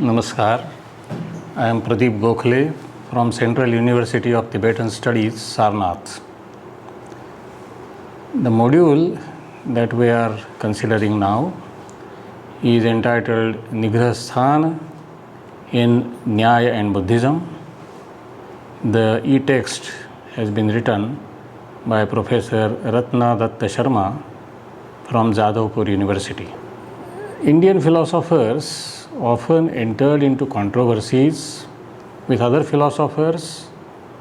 Namaskar. I am Pradeep Gokhale from Central University of Tibetan Studies, Sarnath. The module that we are considering now is entitled Nigrahasthana in Nyaya and Buddhism. The e-text has been written by Professor Ratna Datta Sharma from Jadavpur University. Indian philosophers often entered into controversies with other philosophers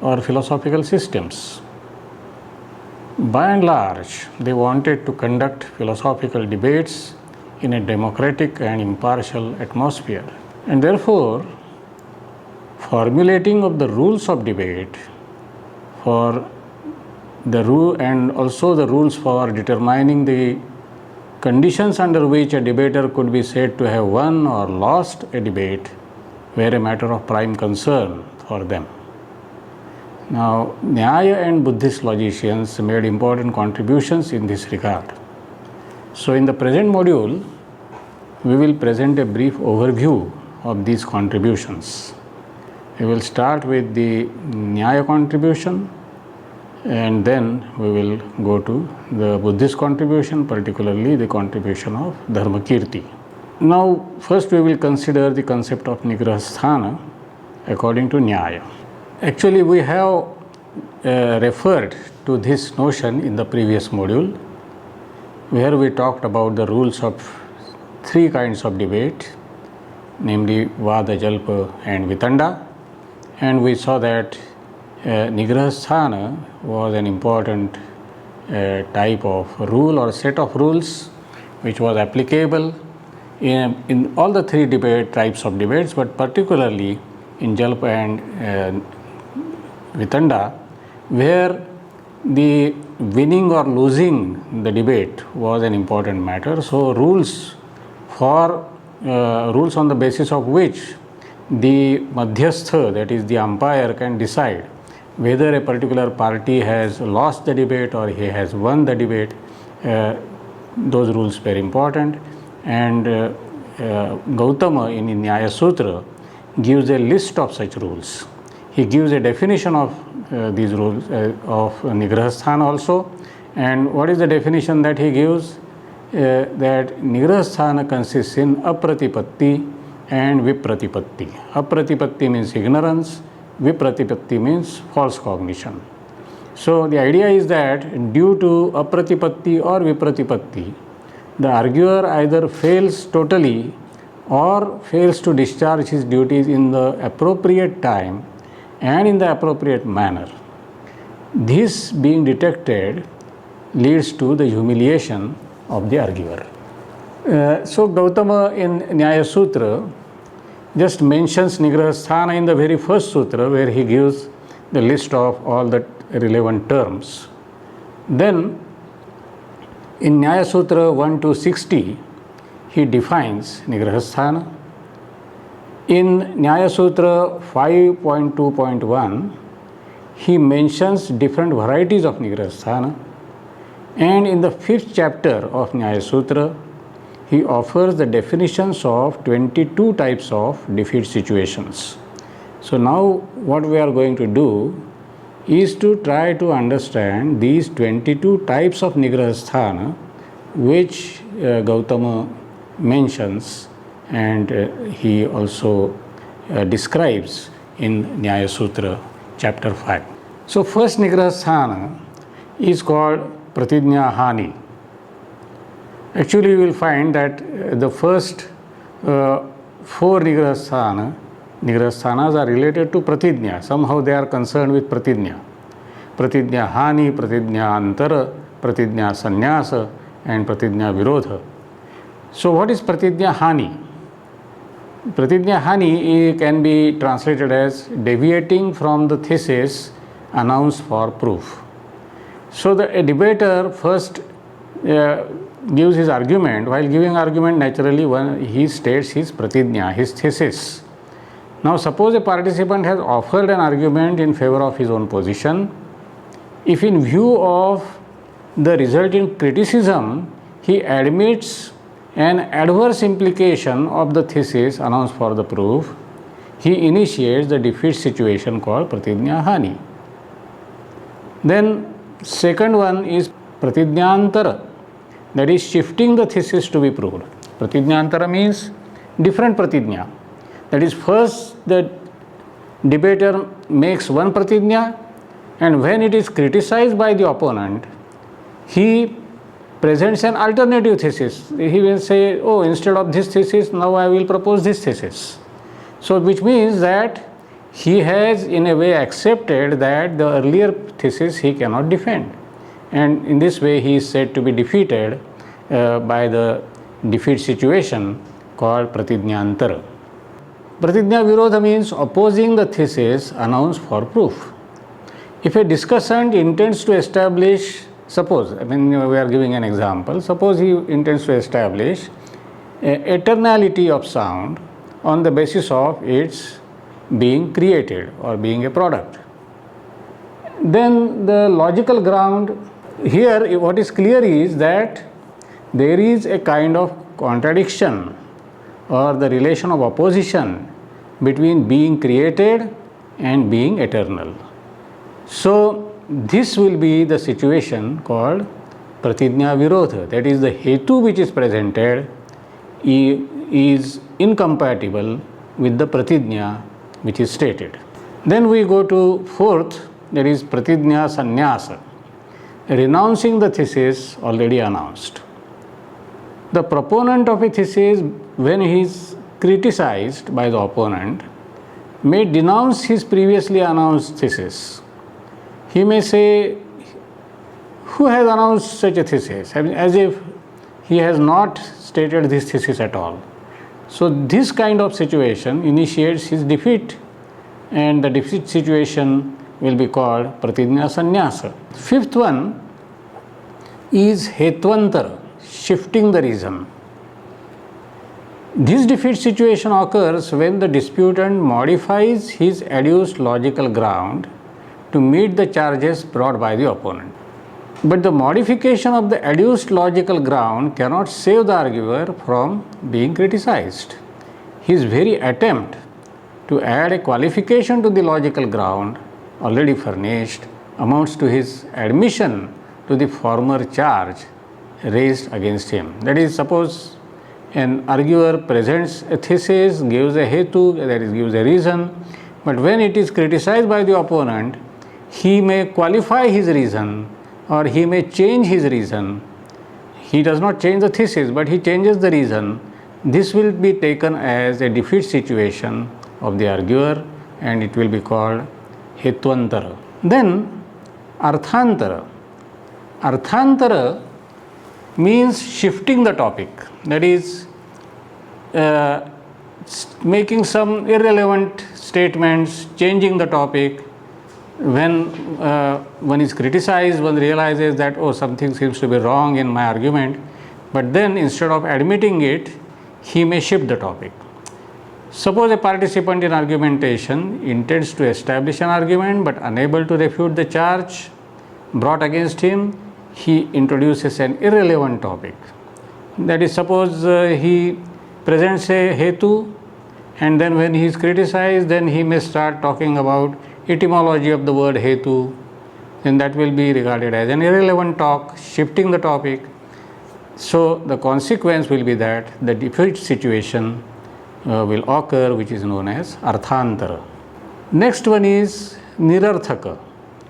or philosophical systems. By and large, they wanted to conduct philosophical debates in a democratic and impartial atmosphere. And therefore, formulating of the rules of debate for the rule and also the rules for determining the conditions under which a debater could be said to have won or lost a debate were a matter of prime concern for them. Now, Nyaya and Buddhist logicians made important contributions in this regard. So, in the present module, we will present a brief overview of these contributions. We will start with the Nyaya contribution, and then we will go to the Buddhist contribution, particularly the contribution of Dharmakirti. Now, first we will consider the concept of Nigrahasthana according to Nyaya. Actually, we have referred to this notion in the previous module, where we talked about the rules of three kinds of debate, namely Vada, Jalpa and Vitanda, and we saw that Nigrahasthana was an important type of rule or set of rules which was applicable in all the three types of debates, but particularly in Jalpa and Vitanda, where the winning or losing the debate was an important matter. So, rules on the basis of which the Madhyastha, that is the umpire, can decide whether a particular party has lost the debate or he has won the debate, those rules were important. And Gautama in Nyaya Sutra gives a list of such rules. He gives a definition of these rules of Nigrahasthana also. And what is the definition that he gives? That Nigrahasthana consists in Apratipatti and Vipratipatti. Apratipatti means ignorance, Vipratipatti means false cognition. So, the idea is that due to Apratipatti or Vipratipatti, the arguer either fails totally or fails to discharge his duties in the appropriate time and in the appropriate manner. This being detected leads to the humiliation of the arguer. So, Gautama in Nyaya Sutra just mentions Nigrahasthana in the very first sutra, where he gives the list of all the relevant terms. Then in Nyaya Sutra 1 to 60, he defines Nigrahasthana. In Nyaya Sutra 5.2.1, he mentions different varieties of Nigrahasthana. And in the 5th chapter of Nyaya Sutra, he offers the definitions of 22 types of defeat situations. So, now what we are going to do is to try to understand these 22 types of Nigrahasthana which Gautama mentions and he also describes in Nyaya Sutra chapter 5. So, first Nigrahasthana is called Pratijñā Hani. Actually, you will find that the first four Nigrahasthanas are related to Pratijñā. Somehow they are concerned with Pratijñā. Pratijñā Hani, Pratijñā Antara, Pratijñā Sannyasa and Pratijñā Virodha. So, what is Pratijñā Hani? Pratijñā Hani can be translated as deviating from the thesis announced for proof. So, a debater first gives his argument. While giving argument, naturally he states his pratijñā, his thesis. Now, suppose a participant has offered an argument in favor of his own position. If in view of the resulting criticism he admits an adverse implication of the thesis announced for the proof, he initiates the defeat situation called pratijna hani. Then second one is pratijnantara, that is shifting the thesis to be proved. Pratijnantara means different pratijna. That is, first the debater makes one pratijna, and when it is criticized by the opponent, he presents an alternative thesis. He will say, oh, instead of this thesis, now I will propose this thesis. So which means that he has in a way accepted that the earlier thesis he cannot defend, and in this way he is said to be defeated by the defeat situation called pratijnantara. Pratijna virodha means opposing the thesis announced for proof. If a discussant intends to establish, suppose, we are giving an example, suppose he intends to establish eternality of sound on the basis of its being created or being a product, then the logical ground here, what is clear is that there is a kind of contradiction or the relation of opposition between being created and being eternal. So this will be the situation called pratijna virodha, that is, the hetu which is presented is incompatible with the pratijna which is stated. Then we go to fourth, that is pratijna sannyasa, renouncing the thesis already announced. The proponent of a thesis, when he is criticized by the opponent, may denounce his previously announced thesis. He may say, who has announced such a thesis, as if he has not stated this thesis at all. So this kind of situation initiates his defeat, and the defeat situation will be called pratijna sannyasa. Fifth one is hettvantara, shifting the reason. This defeat situation occurs when the disputant modifies his adduced logical ground to meet the charges brought by the opponent. But the modification of the adduced logical ground cannot save the arguer from being criticized. His very attempt to add a qualification to the logical ground already furnished amounts to his admission to the former charge raised against him. That is, suppose an arguer presents a thesis, gives a hetu, that is, gives a reason, but when it is criticized by the opponent, he may qualify his reason or he may change his reason. He does not change the thesis, but he changes the reason. This will be taken as a defeat situation of the arguer, and it will be called hettvantara. Then arthantara. Arthantara means shifting the topic, that is, making some irrelevant statements, changing the topic. When one is criticized, one realizes that, oh, something seems to be wrong in my argument, but then instead of admitting it, he may shift the topic. Suppose a participant in argumentation intends to establish an argument but unable to refute the charge brought against him, he introduces an irrelevant topic. That is, suppose he presents a hetu, and then when he is criticized, then he may start talking about etymology of the word hetu, then that will be regarded as an irrelevant talk, shifting the topic. So the consequence will be that the defeat situation will occur, which is known as arthantara. Next one is nirarthaka,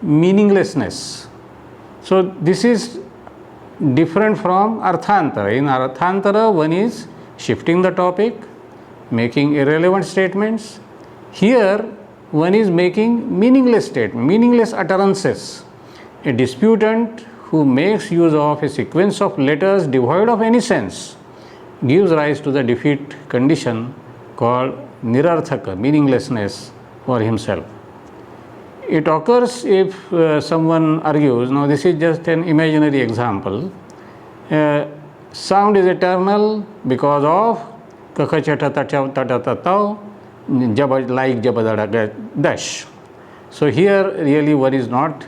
meaninglessness. So this is different from arthantara. In arthantara, one is shifting the topic, making irrelevant statements. Here, one is making meaningless statements, meaningless utterances. A disputant who makes use of a sequence of letters devoid of any sense gives rise to the defeat condition called nirarthaka, meaninglessness for himself. It occurs if someone argues, now this is just an imaginary example, sound is eternal because of kaka chata tatatau, like jabadada dash. So here really one is not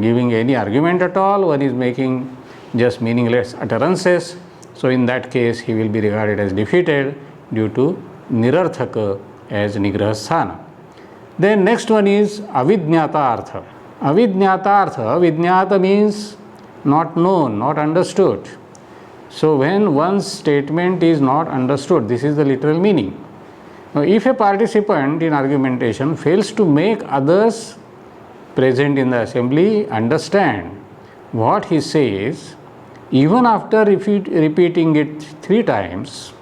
giving any argument at all, one is making just meaningless utterances. So in that case he will be regarded as defeated due to nirarthaka as nigraha sthana. Then next one is avidnyata artha. Avidnyata artha, vidnyata means not known, not understood. So when one's statement is not understood, this is the literal meaning. Now if a participant in argumentation fails to make others present in the assembly understand what he says, even after repeating it 3 times,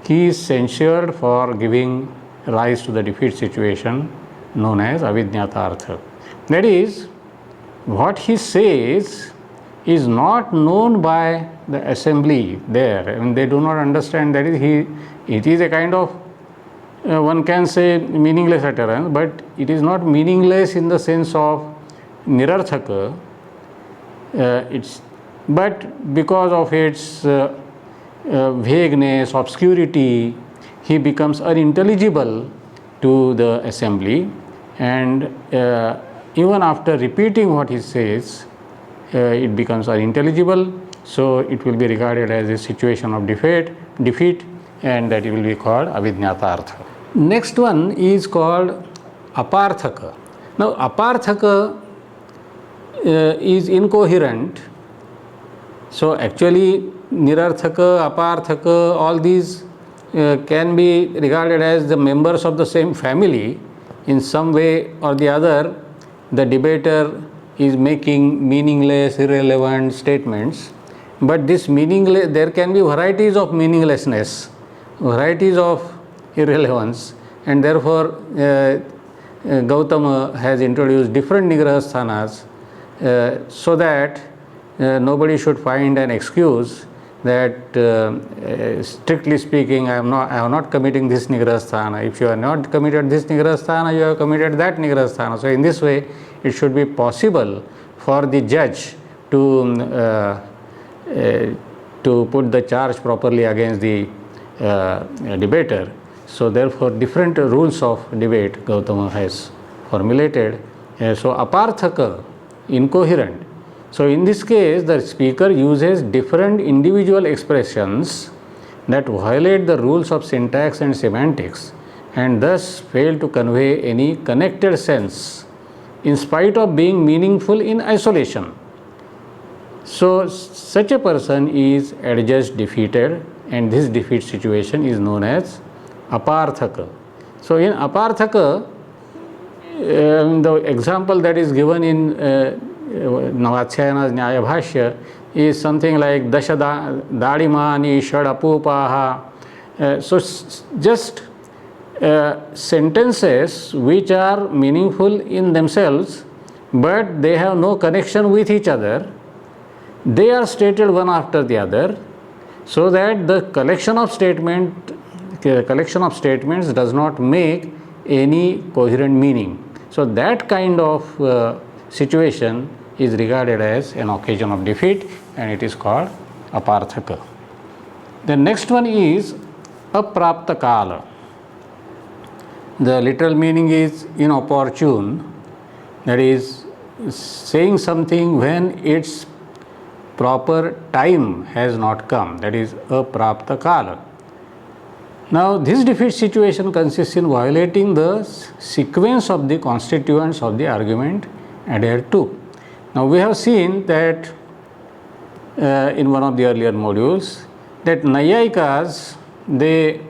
he is censured for giving rise to the defeat situation known as avidnyata artha. That is, what he says is not known by the assembly there. I mean, they do not understand. That is, it is a kind of, one can say, meaningless utterance, but it is not meaningless in the sense of nirarthaka. But because of its vagueness, obscurity, he becomes unintelligible to the assembly, and even after repeating what he says, it becomes unintelligible. So it will be regarded as a situation of defeat, and that it will be called avidnyata artha. Next one is called aparthaka. Now aparthaka is incoherent. So actually nirarthaka, aparthaka, all these can be regarded as the members of the same family. In some way or the other, the debater is making meaningless, irrelevant statements. But this meaningless, there can be varieties of meaninglessness, varieties of irrelevance, and therefore Gautama has introduced different nigraha sthanas so that nobody should find an excuse that strictly speaking I am not committing this nigraha sthana. If you are not committed this nigraha sthana, you have committed that nigraha sthana. So in this way it should be possible for the judge to put the charge properly against the debater. So therefore different rules of debate Gautama has formulated. So aparthaka, incoherent. So in this case the speaker uses different individual expressions that violate the rules of syntax and semantics and thus fail to convey any connected sense in spite of being meaningful in isolation. So such a person is adjudged defeated, and this defeat situation is known as aparthaka. So in aparthaka, the example that is given in Navatsayana's Nyaya Bhashya is something like Dasha Dadimani Shad Apupaha. So just sentences which are meaningful in themselves, but they have no connection with each other. They are stated one after the other, so that the collection of statements does not make any coherent meaning. So that kind of situation is regarded as an occasion of defeat, and it is called aparthaka. The next one is aprapta kala. The literal meaning is inopportune, that is saying something when its proper time has not come, that is aprapta kala. Now this defeat situation consists in violating the sequence of the constituents of the argument adhered to. Now we have seen that in one of the earlier modules that Nayayikas, they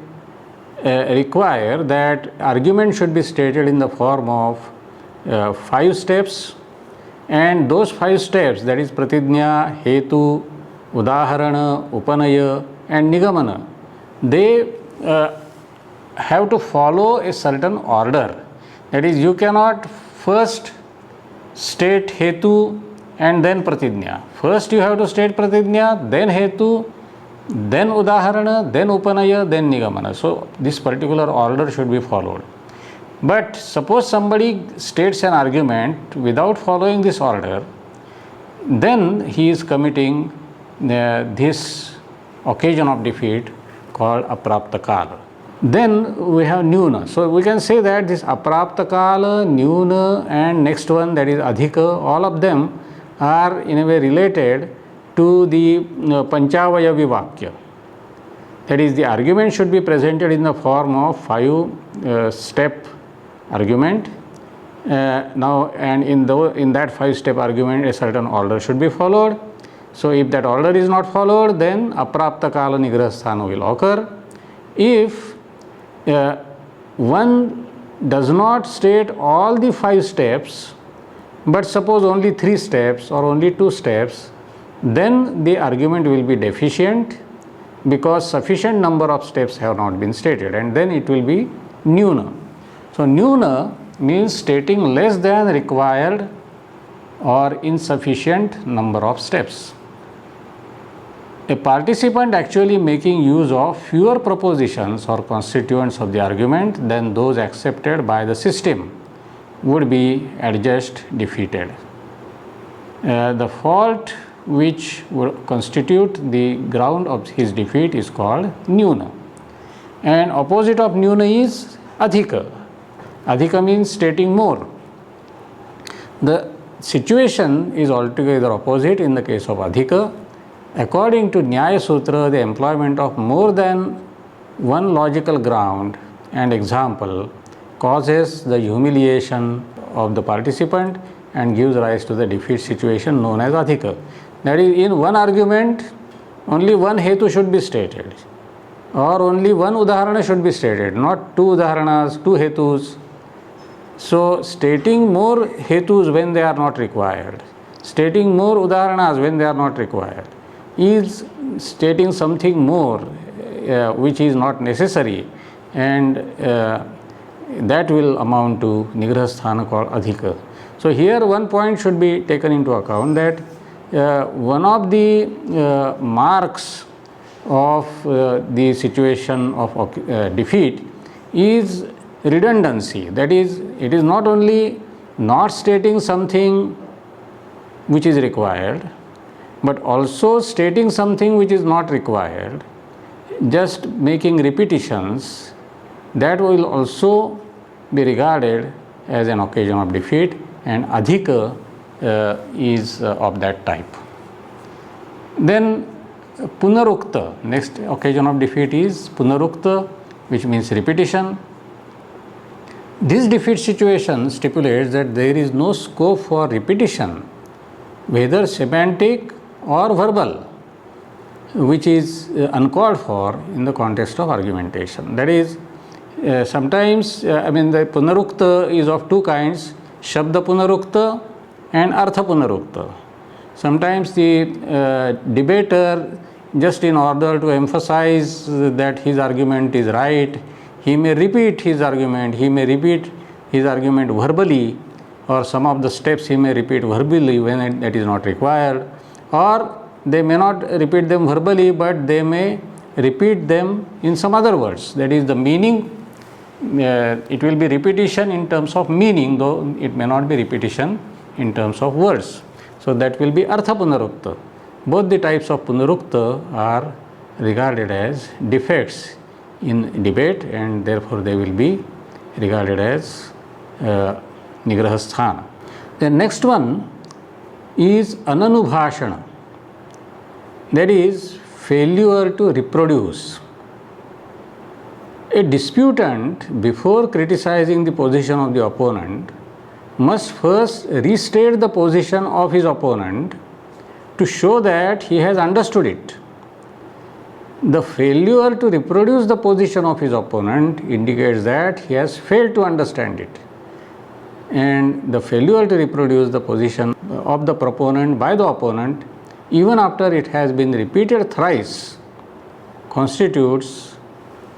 require that argument should be stated in the form of 5 steps, and those 5 steps, that is pratijna, hetu, udaharana, upanaya and nigamana, they have to follow a certain order. That is, you cannot first state hetu and then pratijna. First you have to state pratijna, then hetu, then udaharana, then upanaya, then nigamana. So this particular order should be followed. But suppose somebody states an argument without following this order, then he is committing this occasion of defeat called aprapta kala. Then we have nyuna. So we can say that this aprapta kala, nyuna and next one, that is adhika, all of them are in a way related to the Panchavayavi Vakya. That is, the argument should be presented in the form of 5-step argument. Now, and in that 5-step argument, a certain order should be followed. So, if that order is not followed, then aprapta kala nigrahasthana will occur. If one does not state all the 5 steps, but suppose only 3 steps or only 2 steps, then the argument will be deficient, because sufficient number of steps have not been stated, and then it will be nyuna. So, nyuna means stating less than required or insufficient number of steps. A participant actually making use of fewer propositions or constituents of the argument than those accepted by the system would be adjudged defeated. The fault which would constitute the ground of his defeat is called nyuna. And opposite of nyuna is adhika. Adhika means stating more. The situation is altogether opposite in the case of adhika. According to Nyaya Sutra, the employment of more than one logical ground and example causes the humiliation of the participant and gives rise to the defeat situation known as adhika. That is, in one argument, only one hetu should be stated, or only one udaharana should be stated, not 2 udaharanas, 2 hetus. So, stating more hetus when they are not required, stating more udaharanas when they are not required, is stating something more which is not necessary, and that will amount to nigrahasthana called adhika. So, here one point should be taken into account, that one of the marks of the situation of defeat is redundancy. That is, it is not only not stating something which is required, but also stating something which is not required, just making repetitions. That will also be regarded as an occasion of defeat, and adhika is of that type. Then punarukta, next occasion of defeat is punarukta, which means repetition. This defeat situation stipulates that there is no scope for repetition, whether semantic or verbal, which is uncalled for in the context of argumentation. That is, sometimes the punarukta is of 2 kinds, shabda punarukta and artha punarukta. Sometimes the debater, just in order to emphasize that his argument is right, he may repeat his argument, verbally, or some of the steps he may repeat verbally when that is not required, or they may not repeat them verbally, but they may repeat them in some other words. That is, the meaning, it will be repetition in terms of meaning, though it may not be repetition in terms of words. So, that will be artha punarukta. Both the types of punarukta are regarded as defects in debate, and therefore they will be regarded as nigrahasthana. The next one is ananubhashana, that is, failure to reproduce. A disputant, before criticizing the position of the opponent, must first restate the position of his opponent to show that he has understood it. The failure to reproduce the position of his opponent indicates that he has failed to understand it. And the failure to reproduce the position of the proponent by the opponent, even after it has been repeated thrice, constitutes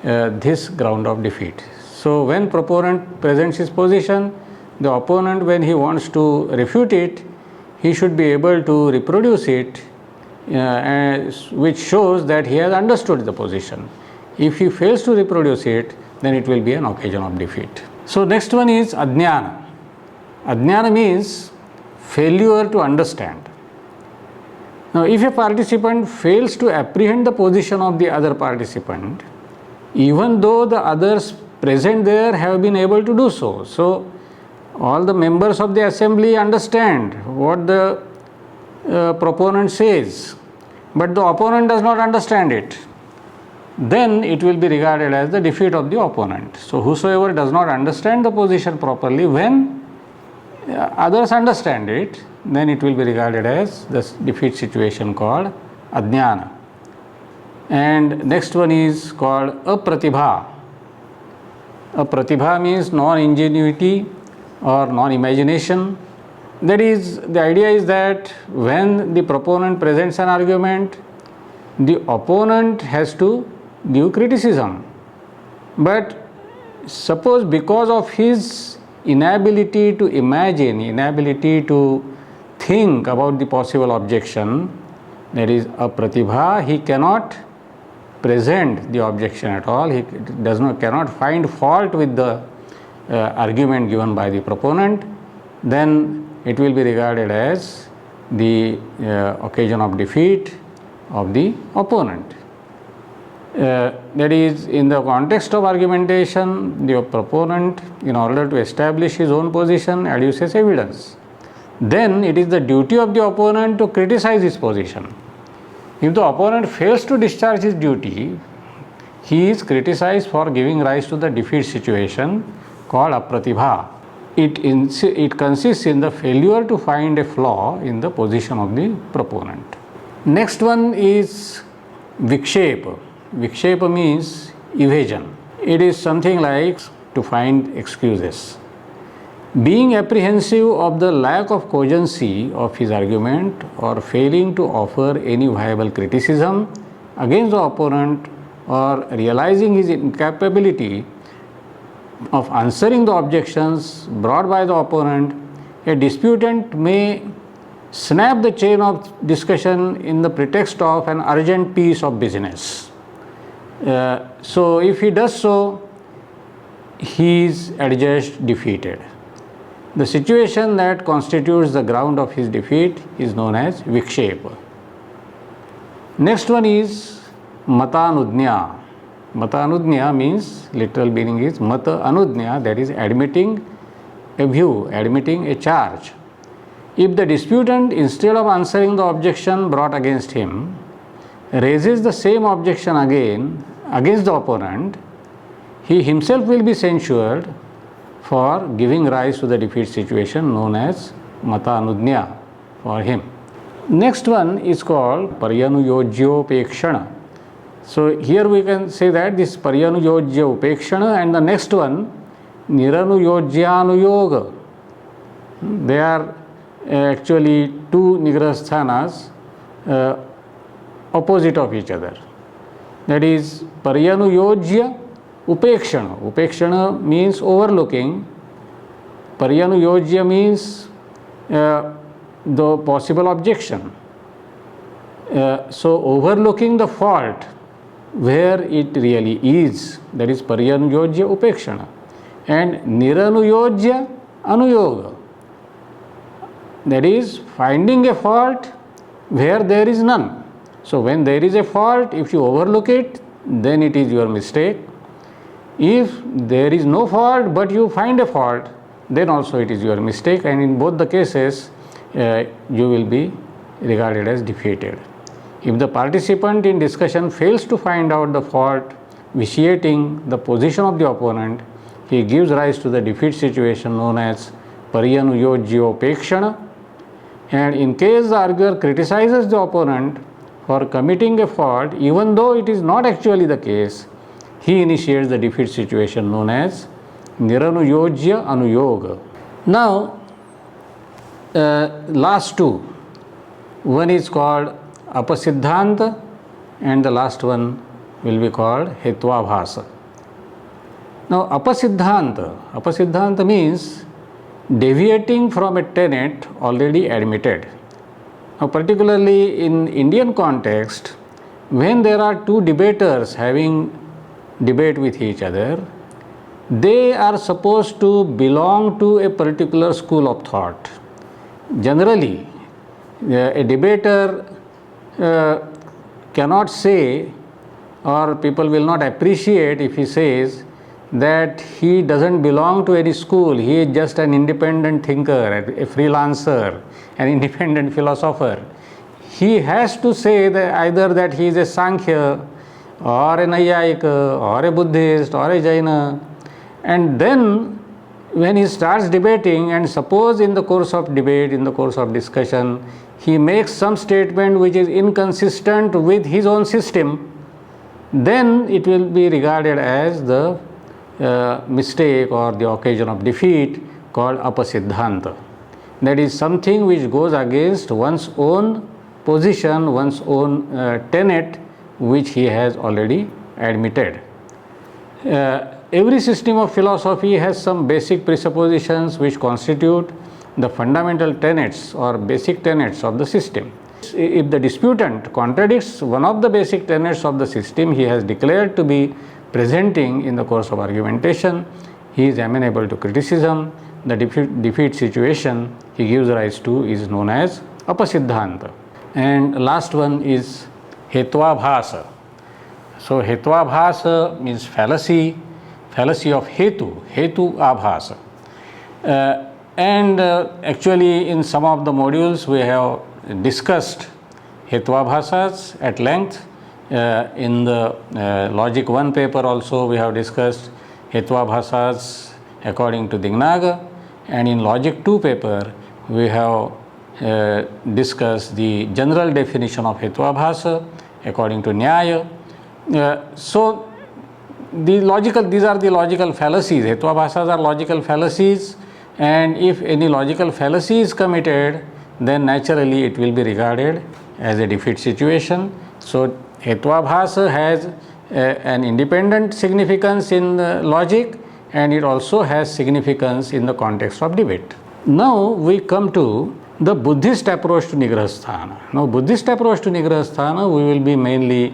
this ground of defeat. So, when proponent presents his position, the opponent, when he wants to refute it, he should be able to reproduce it, which shows that he has understood the position. If he fails to reproduce it, then it will be an occasion of defeat. So, next one is ajnana. Ajnana means failure to understand. Now, if a participant fails to apprehend the position of the other participant, even though the others present there have been able to do so. So, all the members of the assembly understand what the proponent says, but the opponent does not understand it, then it will be regarded as the defeat of the opponent. So whosoever does not understand the position properly, when others understand it, then it will be regarded as the defeat situation called ajnana. And next one is called apratibha. Apratibha means non-ingenuity or non-imagination. That is, the idea is that when the proponent presents an argument, the opponent has to give criticism. But suppose because of his inability to imagine, inability to think about the possible objection, that is apratibha, he cannot present the objection at all. He cannot find fault with the argument given by the proponent. Then it will be regarded as the occasion of defeat of the opponent. That is, in the context of argumentation, the proponent, in order to establish his own position, adduces evidence. Then it is the duty of the opponent to criticize his position. If the opponent fails to discharge his duty, he is criticized for giving rise to the defeat situation called apratibha. It consists in the failure to find a flaw in the position of the proponent. Next one is vikshepa. Vikshepa means evasion. It is something like to find excuses. Being apprehensive of the lack of cogency of his argument or failing to offer any viable criticism against the opponent, or realizing his incapability of answering the objections brought by the opponent, a disputant may snap the chain of discussion in the pretext of an urgent piece of business. So if he does so, he is adjudged defeated. The situation that constitutes the ground of his defeat is known as vikshepa. Next one is matanudnya. Matanudnya means, literal meaning is mata anudnya, that is admitting a view, admitting a charge. If the disputant, instead of answering the objection brought against him, raises the same objection again against the opponent, he himself will be censured for giving rise to the defeat situation known as mata anudnya for him. Next one is called paryanuyojyopekshana. So here we can say that this paryanuyojya upekshana and the next one niranuyojyanuyoga, they are actually two nigraha sthanas opposite of each other. That is paryanuyojya upekshana. Upekshana means overlooking. Paryanuyojya means the possible objection. So overlooking the fault where it really is, that is paryanuyojya upekshana. And niranuyojya anuyoga, that is finding a fault where there is none. So when there is a fault, if you overlook it, then it is your mistake. If there is no fault but you find a fault, then also it is your mistake, and in both the cases you will be regarded as defeated. If the participant in discussion fails to find out the fault vitiating the position of the opponent, he gives rise to the defeat situation known as paryanuyojyopekshana. And in case the arguer criticizes the opponent for committing a fault, even though it is not actually the case, he initiates the defeat situation known as niranuyojya anuyoga. Now, last two. One is called apasiddhanta and the last one will be called hetvabhasa. Now, apasiddhanta means deviating from a tenet already admitted. Now, particularly in Indian context, when there are two debaters having debate with each other, they are supposed to belong to a particular school of thought. Generally, a debater cannot say, or people will not appreciate if he says that he doesn't belong to any school, he is just an independent thinker, a freelancer, an independent philosopher. he has to say that either that he is a Sankhya or a Nayayika or a Buddhist or a Jaina, and then when he starts debating, and suppose in the course of debate, in the course of discussion, he makes some statement which is inconsistent with his own system, then it will be regarded as the mistake or the occasion of defeat, called apasiddhanta. That is something which goes against one's own position, one's own tenet, which he has already admitted. Every system of philosophy has some basic presuppositions which constitute the fundamental tenets or basic tenets of the system. If the disputant contradicts one of the basic tenets of the system he has declared to be presenting in the course of argumentation, he is amenable to criticism. The defeat situation he gives rise to is known as apasiddhanta. And last one is hetvabhasa. So hetvabhasa means fallacy, fallacy of hetu abhasa. Actually in some of the modules we have discussed hetvabhasas at length. In the Logic 1 paper also we have discussed hetvabhasas according to Dignaga, and in Logic 2 paper we have discussed the general definition of hetvabhasa according to Nyaya. So these are the logical fallacies. Hetvabhasas are logical fallacies, and if any logical fallacy is committed, then naturally it will be regarded as a defeat situation. So hetvabhasa has an independent significance in logic, and it also has significance in the context of debate. Now we come to the Buddhist approach to Nigrahasthana. Now Buddhist approach to Nigrahasthana we will be mainly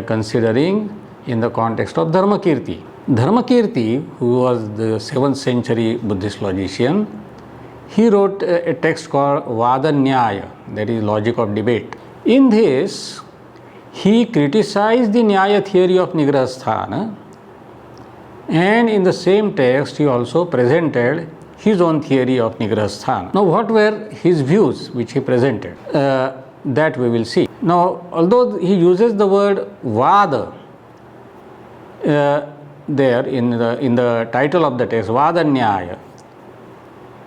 considering in the context of Dharmakirti. Dharmakirti, who was the 7th century Buddhist logician, he wrote a text called Vadanyaya, that is logic of debate. In this, he criticized the Nyaya theory of Nigrahasthana, and in the same text he also presented his own theory of Nigrahasthana. Now what were his views which he presented? That we will see. Now although he uses the word Vada there in the title of the text, Vadanyaya,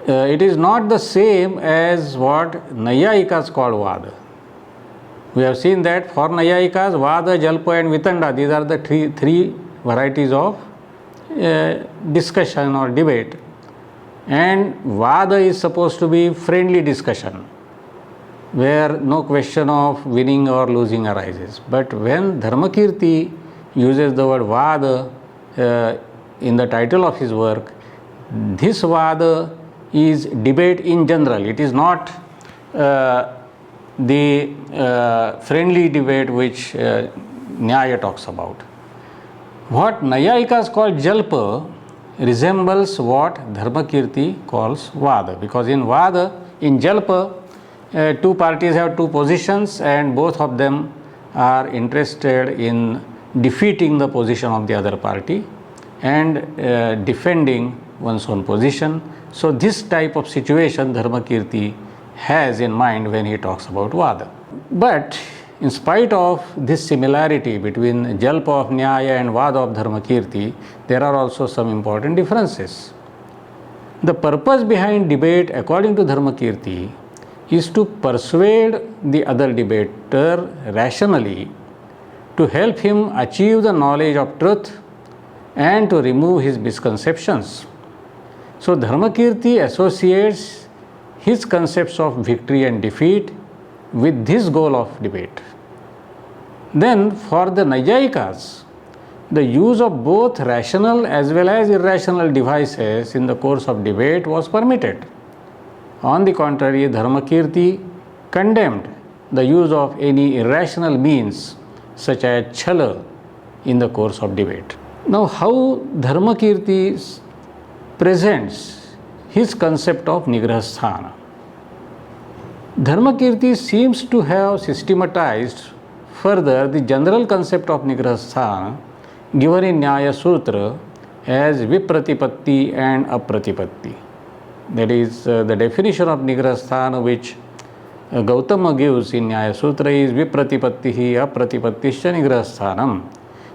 it is not the same as what Nayayikas called Vada. We have seen that for Nayayikas, Vada, Jalpa and Vitanda, these are the three varieties of discussion or debate, and Vada is supposed to be friendly discussion where no question of winning or losing arises. But when Dharmakirti uses the word Vada in the title of his work, this Vada is debate in general. It is not the friendly debate which Nyaya talks about. What Nayayikas call Jalpa resembles what Dharmakirti calls Vada, because in Vada, in Jalpa, two parties have two positions and both of them are interested in defeating the position of the other party and defending one's own position. So this type of situation Dharmakirti has in mind when he talks about Vada. But in spite of this similarity between Jalpa of Nyaya and Vada of Dharmakirti, there are also some important differences. The purpose behind debate according to Dharmakirti is to persuade the other debater rationally, to help him achieve the knowledge of truth and to remove his misconceptions. So Dharmakirti associates his concepts of victory and defeat with this goal of debate. Then for the Nayayikas, the use of both rational as well as irrational devices in the course of debate was permitted. On the contrary, Dharmakirti condemned the use of any irrational means such as chala in the course of debate. Now how Dharmakirti presents his concept of Nigrahasthana. Dharmakirti seems to have systematized further the general concept of Nigrahasthana given in Nyaya Sutra as Vipratipatti and Apratipatti. That is the definition of Nigrahasthana which Gautama gives in Nyaya Sutra is Vipratipattihi Apratipattischa Nigrahasthanam.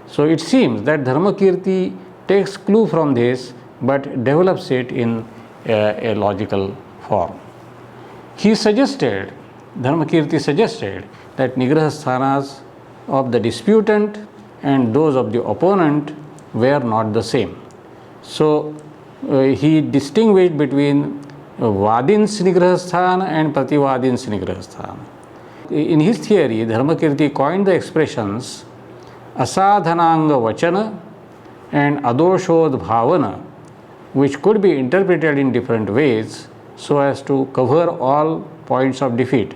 So it seems that Dharmakirti takes clue from this but develops it in a logical form. He suggested, Dharmakirti suggested, that Nigrahasthanas of the disputant and those of the opponent were not the same. So he distinguished between Vadins Nigrahasthan and Prativadins Nigrahasthan. In his theory, Dharmakirti coined the expressions Asadhananga Vachana and Adoshodbhavana, which could be interpreted in different ways so as to cover all points of defeat.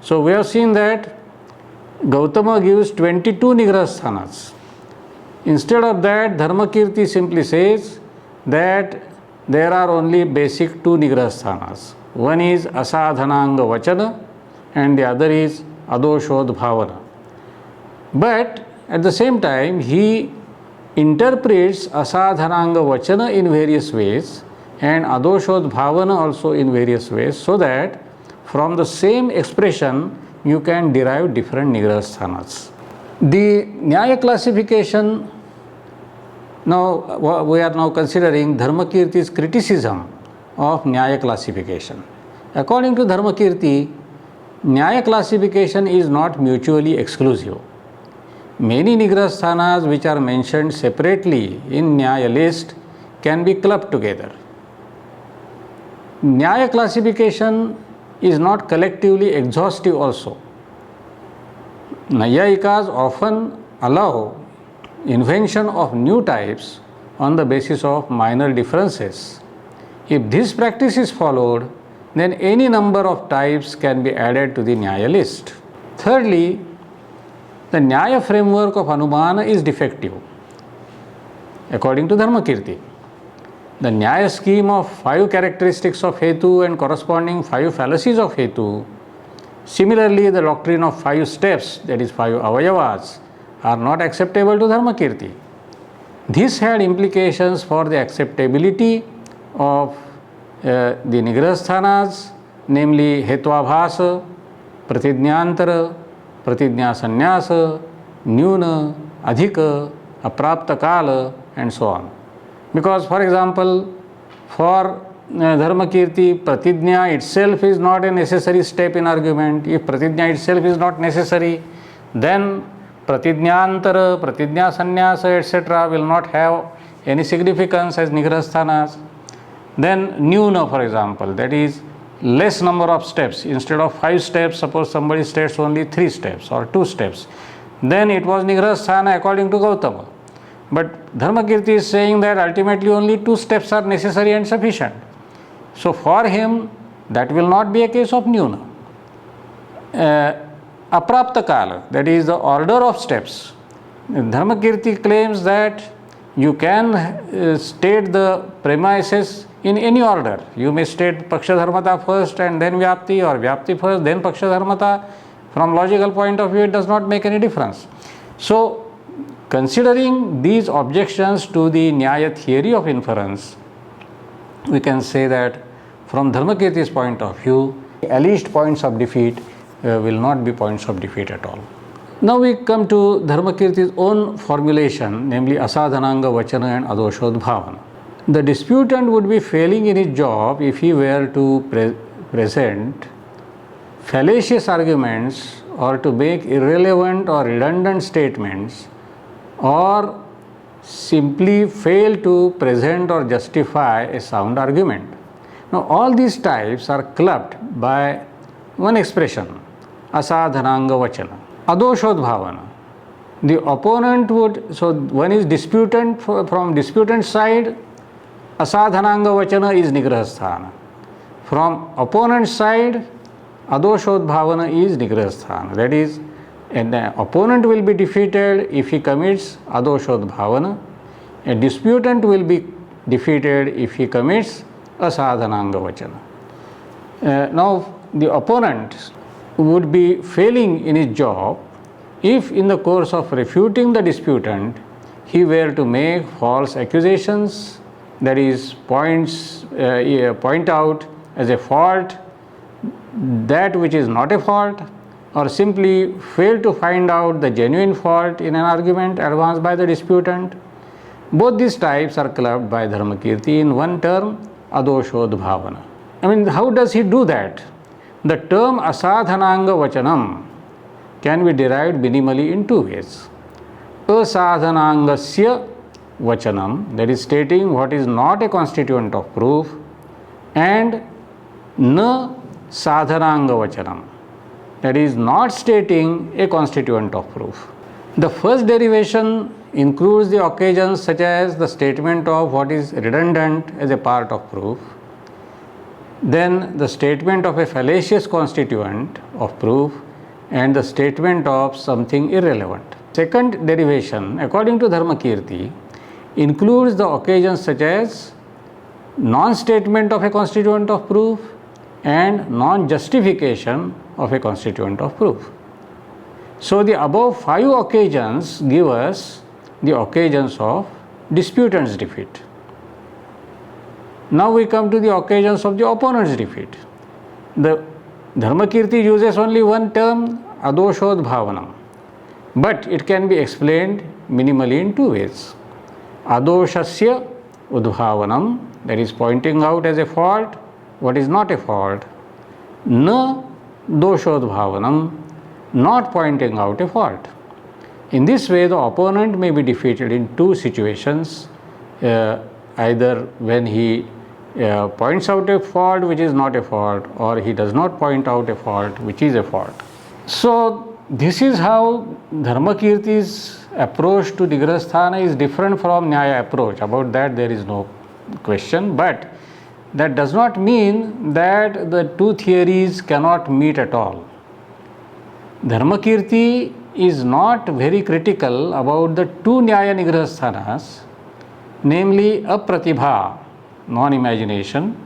So we have seen that Gautama gives 22 Nigrahasthanas. Instead of that, Dharmakirti simply says that there are only basic 2 Nigrahasthanas. One is Asadhananga Vachana and the other is Adoshodbhavana. But at the same time, he interprets Asadhananga Vachana in various ways and Adoshodbhavana also in various ways, so that from the same expression you can derive different Nigrahasthanas. The Nyaya classification, now we are now considering Dharmakirti's criticism of Nyaya classification. According to Dharmakirti, Nyaya classification is not mutually exclusive. Many Nigrahasthanas which are mentioned separately in Nyaya list can be clubbed together. Nyaya classification is not collectively exhaustive also. Nayayikas often allow invention of new types on the basis of minor differences. If this practice is followed, then any number of types can be added to the Nyaya list. Thirdly, the Nyaya framework of Anumana is defective, according to Dharmakirti. The Nyaya scheme of 5 characteristics of Hetu and corresponding 5 fallacies of Hetu, similarly the doctrine of 5 steps, that is 5 avayavas, are not acceptable to Dharmakirti. This had implications for the acceptability of the Nigrahasthanas, namely Hetvabhasa, Pratidnyantara, Pratidnya Sannyasa, Nyuna, Adhika, Aprapta Kala, and so on. Because, for example, for Dharmakirti, Pratidnya itself is not a necessary step in argument. If Pratidnya itself is not necessary, then Pratidnyantara, Pratidnya Sannyasa, etc. will not have any significance as Nigrahasthanas. Then Nyuna, for example, that is less number of steps. Instead of 5 steps, suppose somebody states only 3 steps or 2 steps, then it was Nigrahasthana according to Gautama. But Dharmakirti is saying that ultimately only 2 steps are necessary and sufficient. So for him, that will not be a case of Nyuna. Aprapta Kala, that is the order of steps. Dharmakirti claims that you can state the premises in any order. You may state Paksha Dharmata first and then Vyapti, or Vyapti first, then Paksha Dharmata. From logical point of view, it does not make any difference. So, considering these objections to the Nyaya theory of inference, we can say that from Dharmakirti's point of view, alleged points of defeat will not be points of defeat at all. Now we come to Dharmakirti's own formulation, namely Asadhananga Vachana and Adoshodbhavana. The disputant would be failing in his job if he were to present fallacious arguments or to make irrelevant or redundant statements, or simply fail to present or justify a sound argument. Now all these types are clubbed by one expression, Asadhananga Vachana. Adoshodbhavana. The opponent would, so one is disputant, from disputant side, Asadhananga Vachana is Nigrahasthana. From opponent side, Adoshodbhavana is Nigrahasthana. That is, an opponent will be defeated if he commits Adoshodbhavana. A disputant will be defeated if he commits Asadhananga Vachana. Now, the opponent would be failing in his job if in the course of refuting the disputant he were to make false accusations, that is point out as a fault that which is not a fault, or simply fail to find out the genuine fault in an argument advanced by the disputant. Both these types are clubbed by Dharmakirti in one term, adoshodbhavana. I mean, how does he do that? The term asadhananga vachanam can be derived minimally in two ways. Asadhanangasya vachanam, that is stating what is not a constituent of proof, and na sadhananga vachanam, that is not stating a constituent of proof. The first derivation includes the occasions such as the statement of what is redundant as a part of proof, then the statement of a fallacious constituent of proof, and the statement of something irrelevant. Second derivation, according to Dharmakirti, includes the occasions such as non-statement of a constituent of proof and non-justification of a constituent of proof. So the above five occasions give us the occasions of disputant's defeat. Now we come to the occasions of the opponent's defeat. The Dharmakirti uses only one term, adoshodbhavanam, but it can be explained minimally in two ways. Adoshasya udbhavanam, that is pointing out as a fault what is not a fault. Na doshodbhavanam, not pointing out a fault. In this way, the opponent may be defeated in two situations, either when he points out a fault which is not a fault, or he does not point out a fault which is a fault. So this is how Dharmakirti's approach to Nigrasthana is different from Nyaya approach. About that there is no question, but that does not mean that the two theories cannot meet at all. Dharmakirti is not very critical about the two Nyaya Nigrasthanas, namely apratibha, non-imagination,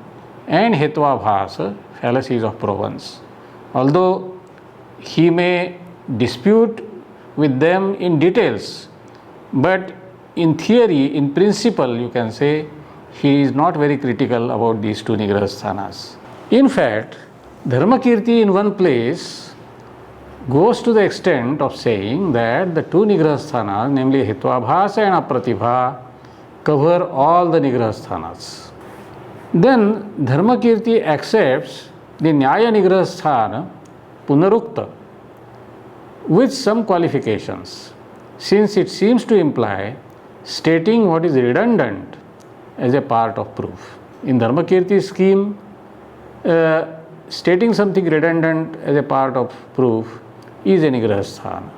and hetvabhasa, fallacies of provenance. Although he may dispute with them in details, but in theory, in principle, you can say he is not very critical about these two Nigrasthanas. In fact, Dharmakirti in one place goes to the extent of saying that the two Nigrasthanas, namely hetvabhasa and apratibha, cover all the Nigrasthanas. Then Dharmakirti accepts the Nyaya Nigrasthana punarukta with some qualifications, since it seems to imply stating what is redundant as a part of proof. In Dharmakirti's scheme, stating something redundant as a part of proof is a Nigrasthana.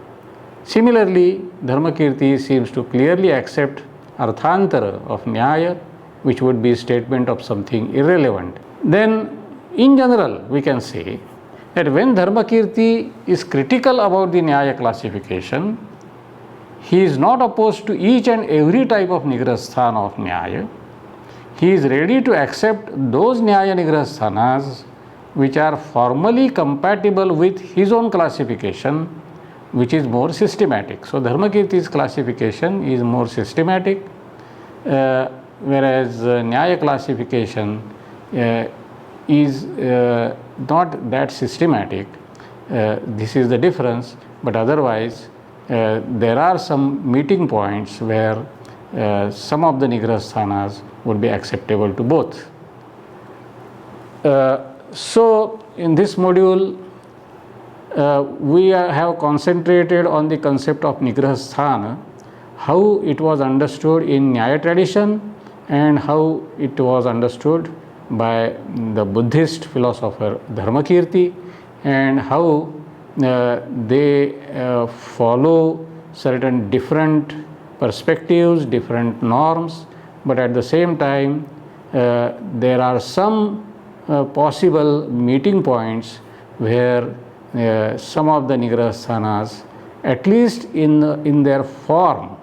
Similarly, Dharmakirti seems to clearly accept arthantara of Nyaya, which would be statement of something irrelevant. Then, in general, we can say that when Dharmakirti is critical about the Nyaya classification, he is not opposed to each and every type of Nigrasthana of Nyaya. He is ready to accept those Nyaya Nigrasthanas which are formally compatible with his own classification, which is more systematic. So Dharmakirti's classification is more systematic, whereas Nyaya classification is not that systematic. This is the difference, but otherwise there are some meeting points where some of the Nigrasthanas would be acceptable to both. So in this module, we have concentrated on the concept of Nigrasthana, how it was understood in Nyaya tradition and how it was understood by the Buddhist philosopher Dharmakirti, and how they follow certain different perspectives, different norms, but at the same time there are some possible meeting points where some of the Nigrasthanas, at least in their form,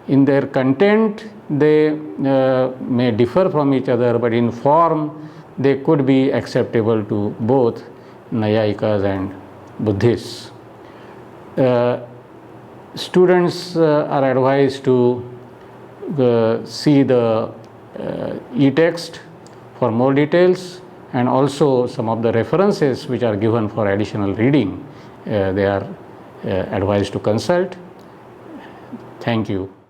in their content, they may differ from each other, but in form they could be acceptable to both Nyayikas and Buddhists. Students are advised to see the e-text for more details, and also some of the references which are given for additional reading, they are advised to consult. Thank you.